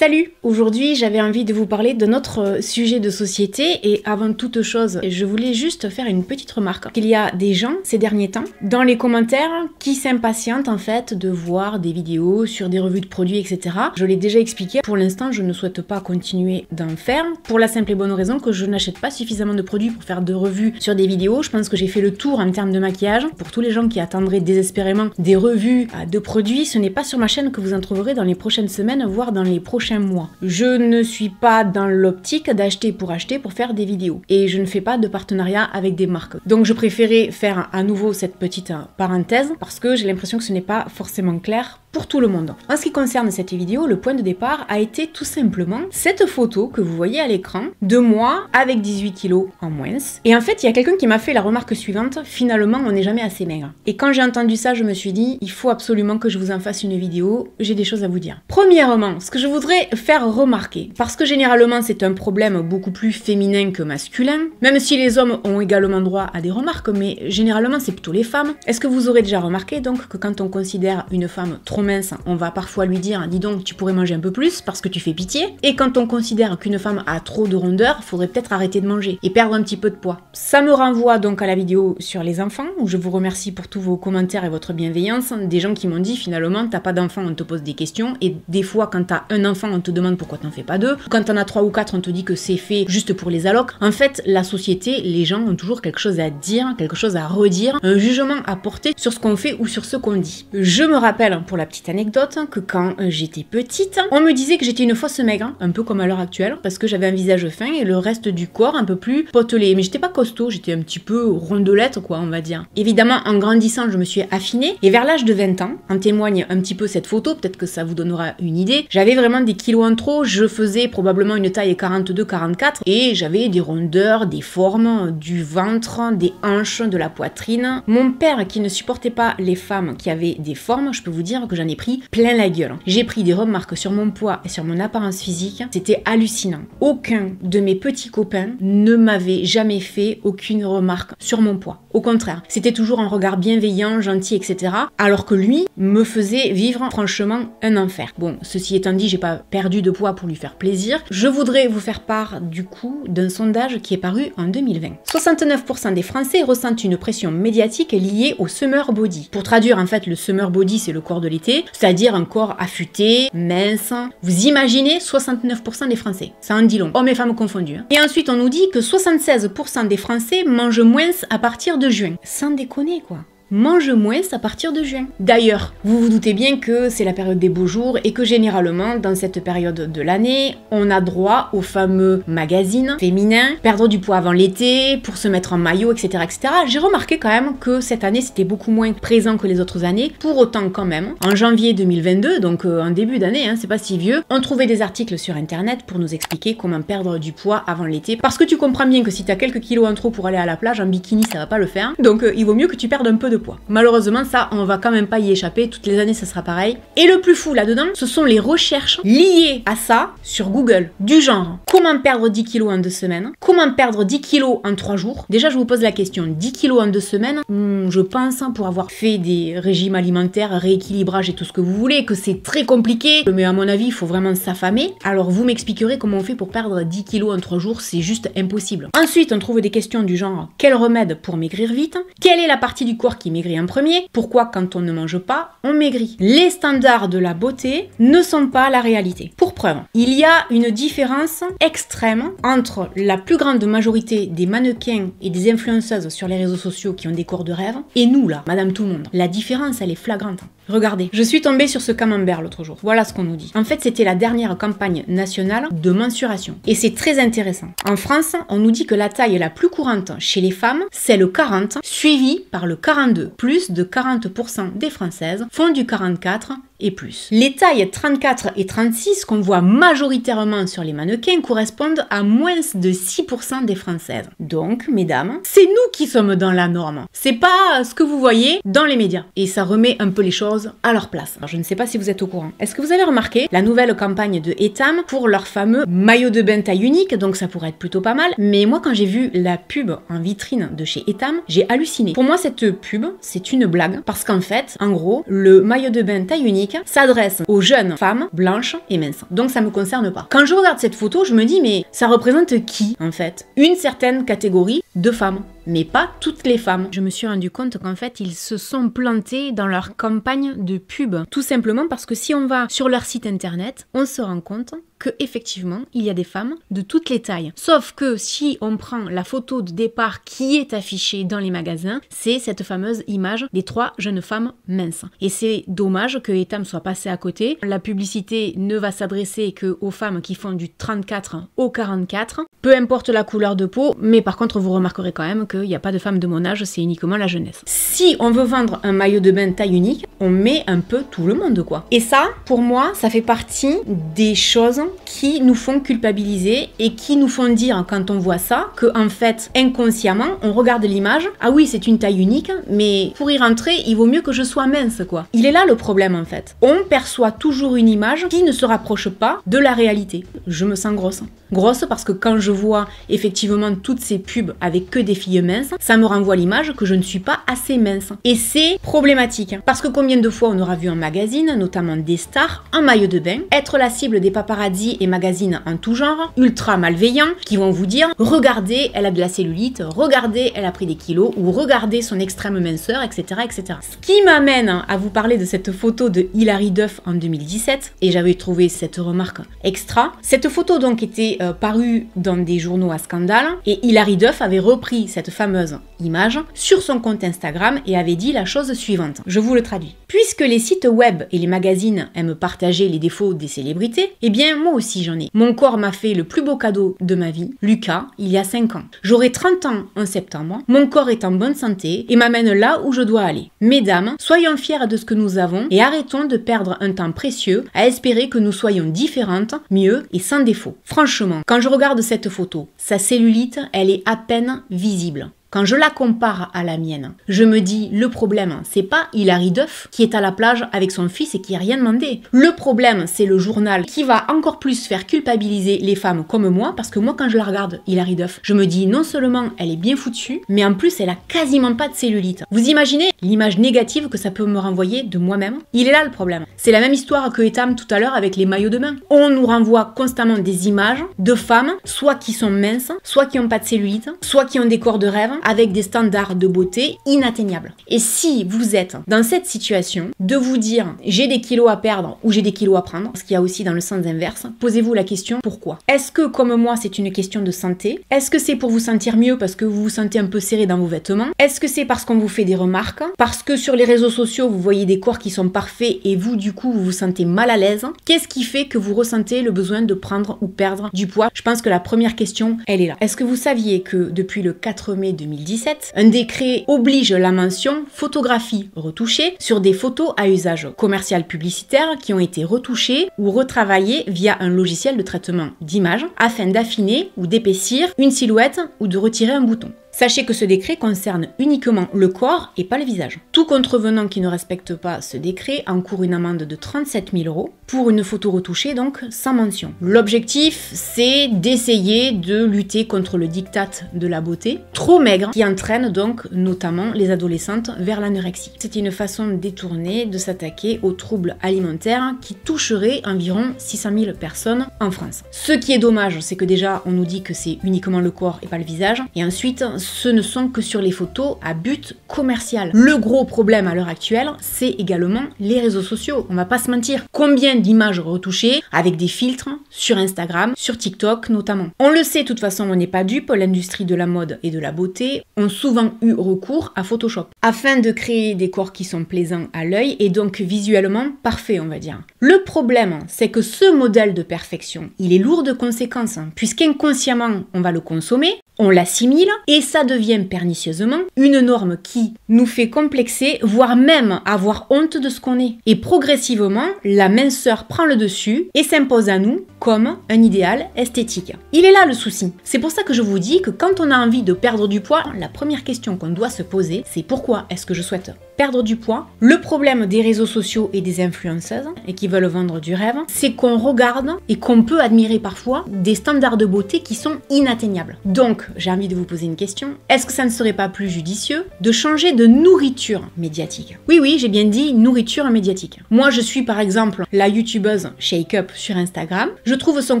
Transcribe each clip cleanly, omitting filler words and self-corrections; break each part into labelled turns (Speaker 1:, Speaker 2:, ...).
Speaker 1: Salut! Aujourd'hui, j'avais envie de vous parler de notre sujet de société et avant toute chose, je voulais juste faire une petite remarque. Il y a des gens, ces derniers temps, dans les commentaires, qui s'impatientent en fait de voir des vidéos sur des revues de produits, etc. Je l'ai déjà expliqué, pour l'instant, je ne souhaite pas continuer d'en faire, pour la simple et bonne raison que je n'achète pas suffisamment de produits pour faire de revues sur des vidéos. Je pense que j'ai fait le tour en termes de maquillage. Pour tous les gens qui attendraient désespérément des revues de produits, ce n'est pas sur ma chaîne que vous en trouverez dans les prochaines semaines, voire dans les prochains mois. Je ne suis pas dans l'optique d'acheter pour acheter pour faire des vidéos et je ne fais pas de partenariat avec des marques. Donc je préférais faire à nouveau cette petite parenthèse parce que j'ai l'impression que ce n'est pas forcément clair pour tout le monde. En ce qui concerne cette vidéo, le point de départ a été tout simplement cette photo que vous voyez à l'écran de moi avec 18 kilos en moins. Et en fait, il y a quelqu'un qui m'a fait la remarque suivante: finalement, on n'est jamais assez maigre. Et quand j'ai entendu ça, je me suis dit, il faut absolument que je vous en fasse une vidéo, j'ai des choses à vous dire. Premièrement, ce que je voudrais faire remarquer, parce que généralement c'est un problème beaucoup plus féminin que masculin, même si les hommes ont également droit à des remarques, mais généralement c'est plutôt les femmes. Est-ce que vous aurez déjà remarqué donc que quand on considère une femme trop mince, on va parfois lui dire, dis donc tu pourrais manger un peu plus parce que tu fais pitié, et quand on considère qu'une femme a trop de rondeur, faudrait peut-être arrêter de manger et perdre un petit peu de poids. Ça me renvoie donc à la vidéo sur les enfants, où je vous remercie pour tous vos commentaires et votre bienveillance, des gens qui m'ont dit finalement t'as pas d'enfant, on te pose des questions, et des fois quand t'as un enfant on te demande pourquoi t'en fais pas deux, quand t'en as 3 ou 4 on te dit que c'est fait juste pour les allocs. En fait, la société, les gens ont toujours quelque chose à dire, quelque chose à redire, un jugement à porter sur ce qu'on fait ou sur ce qu'on dit. Je me rappelle, pour la petite anecdote, que quand j'étais petite, on me disait que j'étais une fausse maigre, un peu comme à l'heure actuelle, parce que j'avais un visage fin et le reste du corps un peu plus potelé. Mais j'étais pas costaud, j'étais un petit peu rondelette quoi, on va dire. Évidemment, en grandissant, je me suis affinée, et vers l'âge de 20 ans, en témoigne un petit peu cette photo, peut-être que ça vous donnera une idée, j'avais vraiment des kilos en trop, je faisais probablement une taille 42-44, et j'avais des rondeurs, des formes, du ventre, des hanches, de la poitrine. Mon père, qui ne supportait pas les femmes qui avaient des formes, je peux vous dire que j'en ai pris plein la gueule. J'ai pris des remarques sur mon poids et sur mon apparence physique, c'était hallucinant. Aucun de mes petits copains ne m'avait jamais fait aucune remarque sur mon poids. Au contraire, c'était toujours un regard bienveillant, gentil, etc. Alors que lui me faisait vivre franchement un enfer. Bon, ceci étant dit, j'ai pas perdu de poids pour lui faire plaisir. Je voudrais vous faire part du coup d'un sondage qui est paru en 2020. 69% des Français ressentent une pression médiatique liée au summer body. Pour traduire, en fait, le summer body, c'est le corps de l'été, c'est-à-dire un corps affûté, mince. Vous imaginez 69% des Français. Ça en dit long. Hommes et femmes confondus. Hein. Et ensuite, on nous dit que 76% des Français mangent moins à partir de juin. Sans déconner, quoi. Mange moins à partir de juin. D'ailleurs, vous vous doutez bien que c'est la période des beaux jours et que généralement, dans cette période de l'année, on a droit aux fameux magazines féminins, perdre du poids avant l'été, pour se mettre en maillot, etc., etc. J'ai remarqué quand même que cette année, c'était beaucoup moins présent que les autres années. Pour autant, quand même, en janvier 2022, donc en début d'année, hein, c'est pas si vieux, on trouvait des articles sur internet pour nous expliquer comment perdre du poids avant l'été. Parce que tu comprends bien que si t'as quelques kilos en trop pour aller à la plage, en bikini, ça va pas le faire. Donc il vaut mieux que tu perdes un peu de poids. Malheureusement, ça, on va quand même pas y échapper. Toutes les années, ça sera pareil. Et le plus fou là-dedans, ce sont les recherches liées à ça sur Google. Du genre, comment perdre 10 kilos en 2 semaines? Comment perdre 10 kilos en 3 jours? Déjà, je vous pose la question, 10 kilos en 2 semaines, je pense, pour avoir fait des régimes alimentaires, rééquilibrage et tout ce que vous voulez, que c'est très compliqué. Mais à mon avis, il faut vraiment s'affamer. Alors, vous m'expliquerez comment on fait pour perdre 10 kilos en 3 jours, c'est juste impossible. Ensuite, on trouve des questions du genre, quel remède pour maigrir vite? Quelle est la partie du corps qui maigrit en premier? Pourquoi quand on ne mange pas, on maigrit? Les standards de la beauté ne sont pas la réalité. Pour preuve, il y a une différence extrême entre la plus grande majorité des mannequins et des influenceuses sur les réseaux sociaux qui ont des corps de rêve et nous là, madame tout le monde. La différence, elle est flagrante. Regardez, je suis tombée sur ce camembert l'autre jour. Voilà ce qu'on nous dit. En fait, c'était la dernière campagne nationale de mensuration. Et c'est très intéressant. En France, on nous dit que la taille la plus courante chez les femmes, c'est le 40, suivi par le 42. Plus de 40% des Françaises font du 44 et plus. Les tailles 34 et 36 qu'on voit majoritairement sur les mannequins correspondent à moins de 6% des Françaises. Donc, mesdames, c'est nous qui sommes dans la norme. C'est pas ce que vous voyez dans les médias. Et ça remet un peu les choses à leur place. Alors, je ne sais pas si vous êtes au courant. Est-ce que vous avez remarqué la nouvelle campagne de Etam pour leur fameux maillot de bain taille unique? Donc ça pourrait être plutôt pas mal. Mais moi, quand j'ai vu la pub en vitrine de chez Etam, j'ai halluciné. Pour moi, cette pub, c'est une blague. Parce qu'en fait, en gros, le maillot de bain taille unique, numérique s'adresse aux jeunes femmes blanches et minces. Donc ça me concerne pas. Quand je regarde cette photo, je me dis mais ça représente qui en fait? Une certaine catégorie de femmes, mais pas toutes les femmes. Je me suis rendu compte qu'en fait, ils se sont plantés dans leur campagne de pub. Tout simplement parce que si on va sur leur site internet, on se rend compte que effectivement, il y a des femmes de toutes les tailles. Sauf que si on prend la photo de départ qui est affichée dans les magasins, c'est cette fameuse image des 3 jeunes femmes minces. Et c'est dommage que Etam soit passé à côté. La publicité ne va s'adresser qu'aux femmes qui font du 34 au 44. Peu importe la couleur de peau, mais par contre, vous remarquerez quand même qu'il n'y a pas de femmes de mon âge, c'est uniquement la jeunesse. Si on veut vendre un maillot de bain taille unique, on met un peu tout le monde, quoi. Et ça, pour moi, ça fait partie des choses qui nous font culpabiliser et qui nous font dire, quand on voit ça, que en fait, inconsciemment, on regarde l'image, ah oui, c'est une taille unique, mais pour y rentrer, il vaut mieux que je sois mince, quoi. Il est là le problème, en fait. On perçoit toujours une image qui ne se rapproche pas de la réalité. Je me sens grosse. Grosse parce que quand je vois effectivement toutes ces pubs avec que des filles minces, ça me renvoie l'image que je ne suis pas assez mince. Et c'est problématique. Parce que combien de fois on aura vu en magazine, notamment des stars, en maillot de bain, être la cible des paparazzis et magazines en tout genre, ultra malveillants, qui vont vous dire « Regardez, elle a de la cellulite, regardez, elle a pris des kilos, ou regardez son extrême minceur, etc. etc. » Ce qui m'amène à vous parler de cette photo de Hilary Duff en 2017, et j'avais trouvé cette remarque extra. Cette photo donc était paru dans des journaux à scandale et Hilary Duff avait repris cette fameuse image sur son compte Instagram et avait dit la chose suivante. Je vous le traduis. Puisque les sites web et les magazines aiment partager les défauts des célébrités, eh bien moi aussi j'en ai. Mon corps m'a fait le plus beau cadeau de ma vie, Lucas, il y a 5 ans. J'aurai 30 ans en septembre, mon corps est en bonne santé et m'amène là où je dois aller. Mesdames, soyons fiers de ce que nous avons et arrêtons de perdre un temps précieux à espérer que nous soyons différentes, mieux et sans défaut. Franchement, quand je regarde cette photo, sa cellulite, elle est à peine visible. Quand je la compare à la mienne, je me dis, le problème, c'est pas Hilary Duff qui est à la plage avec son fils et qui a rien demandé. Le problème, c'est le journal qui va encore plus faire culpabiliser les femmes comme moi, parce que moi, quand je la regarde, Hilary Duff, je me dis, non seulement elle est bien foutue, mais en plus, elle a quasiment pas de cellulite. Vous imaginez l'image négative que ça peut me renvoyer de moi-même? Il est là le problème. C'est la même histoire que Etam tout à l'heure avec les maillots de bain. On nous renvoie constamment des images de femmes, soit qui sont minces, soit qui n'ont pas de cellulite, soit qui ont des corps de rêve, avec des standards de beauté inatteignables. Et si vous êtes dans cette situation de vous dire j'ai des kilos à perdre ou j'ai des kilos à prendre, ce qu'il y a aussi dans le sens inverse, posez-vous la question pourquoi? Est-ce que comme moi c'est une question de santé? Est-ce que c'est pour vous sentir mieux parce que vous vous sentez un peu serré dans vos vêtements? Est-ce que c'est parce qu'on vous fait des remarques? Parce que sur les réseaux sociaux vous voyez des corps qui sont parfaits et vous du coup vous vous sentez mal à l'aise? Qu'est-ce qui fait que vous ressentez le besoin de prendre ou perdre du poids? Je pense que la première question elle est là. Est-ce que vous saviez que depuis le 4 mai 2017, un décret oblige la mention photographie retouchée sur des photos à usage commercial publicitaire qui ont été retouchées ou retravaillées via un logiciel de traitement d'image afin d'affiner ou d'épaissir une silhouette ou de retirer un bouton. Sachez que ce décret concerne uniquement le corps et pas le visage. Tout contrevenant qui ne respecte pas ce décret encourt une amende de 37 000 € pour une photo retouchée, donc sans mention. L'objectif, c'est d'essayer de lutter contre le diktat de la beauté, trop maigre, qui entraîne donc notamment les adolescentes vers l'anorexie. C'est une façon détournée de s'attaquer aux troubles alimentaires qui toucheraient environ 600 000 personnes en France. Ce qui est dommage, c'est que déjà, on nous dit que c'est uniquement le corps et pas le visage, et ensuite, ce ne sont que sur les photos à but commercial. Le gros problème à l'heure actuelle, c'est également les réseaux sociaux. On va pas se mentir. Combien d'images retouchées avec des filtres sur Instagram, sur TikTok notamment. On le sait, de toute façon, on n'est pas dupe. L'industrie de la mode et de la beauté ont souvent eu recours à Photoshop afin de créer des corps qui sont plaisants à l'œil et donc visuellement parfaits, on va dire. Le problème, c'est que ce modèle de perfection, il est lourd de conséquences puisqu'inconsciemment, on va le consommer, on l'assimile et ça devient pernicieusement une norme qui nous fait complexer, voire même avoir honte de ce qu'on est. Et progressivement, la minceur prend le dessus et s'impose à nous comme un idéal esthétique. Il est là le souci. C'est pour ça que je vous dis que quand on a envie de perdre du poids, la première question qu'on doit se poser, c'est pourquoi est-ce que je souhaite perdre du poids? Le problème des réseaux sociaux et des influenceuses et qui veulent vendre du rêve, c'est qu'on regarde et qu'on peut admirer parfois des standards de beauté qui sont inatteignables. Donc, j'ai envie de vous poser une question. Est-ce que ça ne serait pas plus judicieux de changer de nourriture médiatique? Oui, oui, j'ai bien dit nourriture médiatique. Moi, je suis par exemple la youtubeuse Shake Up sur Instagram. Je trouve son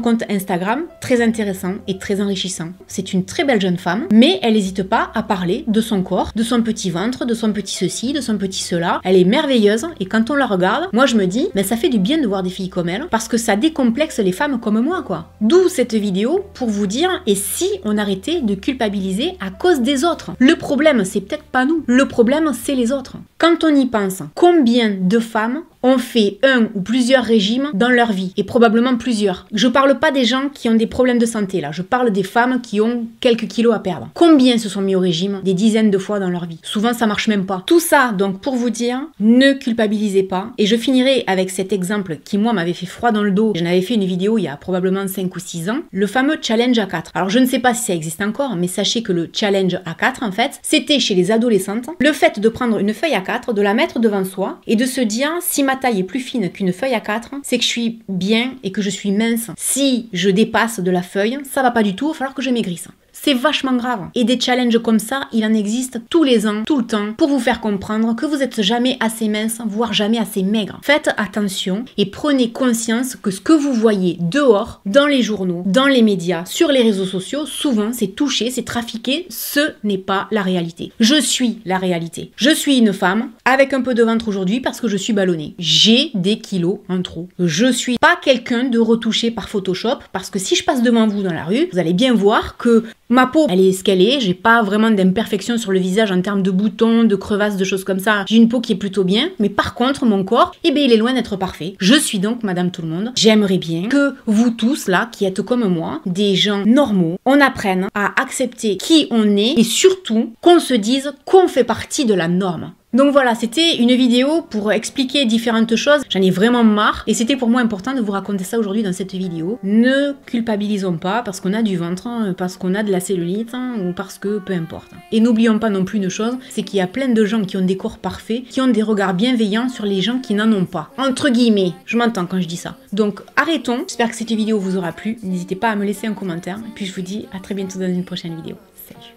Speaker 1: compte Instagram très intéressant et très enrichissant. C'est une très belle jeune femme, mais elle n'hésite pas à parler de son corps, de son petit ventre, de son petit ceci, de son petit cela. Elle est merveilleuse et quand on la regarde, moi je me dis, mais ça fait du bien de voir des filles comme elle parce que ça décomplexe les femmes comme moi, quoi. D'où cette vidéo pour vous dire, et si on arrêtait de culpabiliser à cause des autres? Le problème, c'est peut-être pas nous. Le problème, c'est les autres. Quand on y pense, combien de femmes ont fait un ou plusieurs régimes dans leur vie, et probablement plusieurs. Je parle pas des gens qui ont des problèmes de santé là, je parle des femmes qui ont quelques kilos à perdre. Combien se sont mis au régime des dizaines de fois dans leur vie? Souvent ça marche même pas. Tout ça donc pour vous dire, ne culpabilisez pas. Et je finirai avec cet exemple qui moi m'avait fait froid dans le dos. J'en avais fait une vidéo il y a probablement 5 ou 6 ans, le fameux challenge A4. Alors je ne sais pas si ça existe encore, mais sachez que le challenge A4 en fait, c'était chez les adolescentes, le fait de prendre une feuille A4, de la mettre devant soi et de se dire, si ma taille est plus fine qu'une feuille A4, c'est que je suis bien et que je suis mince. Si je dépasse de la feuille, ça va pas du tout, il va falloir que je maigrisse. C'est vachement grave. Et des challenges comme ça, il en existe tous les ans, tout le temps, pour vous faire comprendre que vous n'êtes jamais assez mince, voire jamais assez maigre. Faites attention et prenez conscience que ce que vous voyez dehors, dans les journaux, dans les médias, sur les réseaux sociaux, souvent c'est touché, c'est trafiqué, ce n'est pas la réalité. Je suis la réalité. Je suis une femme avec un peu de ventre aujourd'hui parce que je suis ballonnée. J'ai des kilos en trop. Je suis pas quelqu'un de retouché par Photoshop parce que si je passe devant vous dans la rue, vous allez bien voir que ma peau, elle est ce qu'elle est, j'ai pas vraiment d'imperfection sur le visage en termes de boutons, de crevasses, de choses comme ça. J'ai une peau qui est plutôt bien, mais par contre, mon corps, eh bien, il est loin d'être parfait. Je suis donc Madame Tout-le-Monde. J'aimerais bien que vous tous, là, qui êtes comme moi, des gens normaux, on apprenne à accepter qui on est et surtout qu'on se dise qu'on fait partie de la norme. Donc voilà, c'était une vidéo pour expliquer différentes choses. J'en ai vraiment marre et c'était pour moi important de vous raconter ça aujourd'hui dans cette vidéo. Ne culpabilisons pas parce qu'on a du ventre, parce qu'on a de la cellulite ou parce que peu importe. Et n'oublions pas non plus une chose, c'est qu'il y a plein de gens qui ont des corps parfaits, qui ont des regards bienveillants sur les gens qui n'en ont pas. Entre guillemets, je m'entends quand je dis ça. Donc arrêtons, j'espère que cette vidéo vous aura plu. N'hésitez pas à me laisser un commentaire et puis je vous dis à très bientôt dans une prochaine vidéo.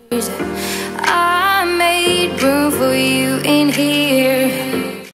Speaker 1: Salut. I made room for you in here.